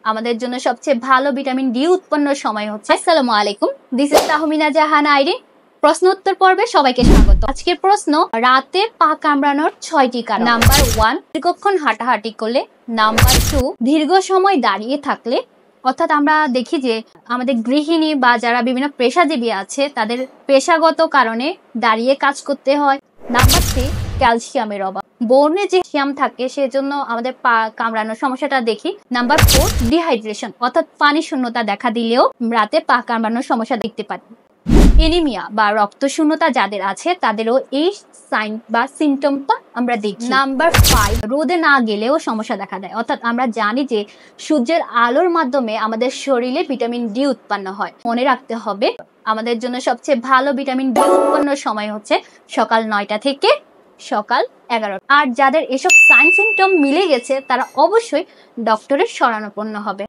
আমাদের জন্য সবচেয়ে ভালো ভিটামিন ডি উৎপন্ন সময় হচ্ছে। আসসালামু আলাইকুম, দিস ইজ তাহমিনা জাহান আইরিন। প্রশ্ন উত্তর পর্বে সবাইকে স্বাগত। আজকের প্রশ্ন, রাতে পা কামড়ানোর 6টি কারণ। নাম্বার 1, দীর্ঘক্ষণ হাঁটাহাঁটি করলে। নাম্বার 2, দীর্ঘ সময় দাঁড়িয়ে থাকলে। অর্থাৎ আমরা দেখি যে আমাদের গৃহিণী বা যারা বিভিন্ন পেশাজীবী আছে তাদের পেশাগত কারণে দাঁড়িয়ে কাজ করতে হয়। নাম্বার 3, ক্যালসিয়ামের অভাব, বনে যে ক্যালসিয়াম থাকে সেজন্য আমাদের পা কামড়ানোর সমস্যাটা দেখি। নাম্বার 4, ডিহাইড্রেশন, অর্থাৎ পানি শূন্যতা দেখা দিলেও রাতে পা কামড়ানোর সমস্যা দেখতে পারি। এনিমিয়া বা রক্ত শূন্যতা যাদের আছে তাদেরও এই সাইন বা সিমটমটা আমরা দেখি। নাম্বার 5, রোদে না গেলেও সমস্যা দেখা দেয়। অর্থাৎ আমরা জানি যে সূর্যের আলোর মাধ্যমে আমাদের শরীরে ভিটামিন ডি উৎপন্ন হয়। মনে রাখতে হবে আমাদের জন্য সবচেয়ে ভালো ভিটামিন ডি উৎপন্ন সময় হচ্ছে সকাল 9টা থেকে সকাল 11টা। আর যাদের এসব সাইন সিমটম মিলে গেছে তারা অবশ্যই ডক্টরের শরণাপন্ন হবে।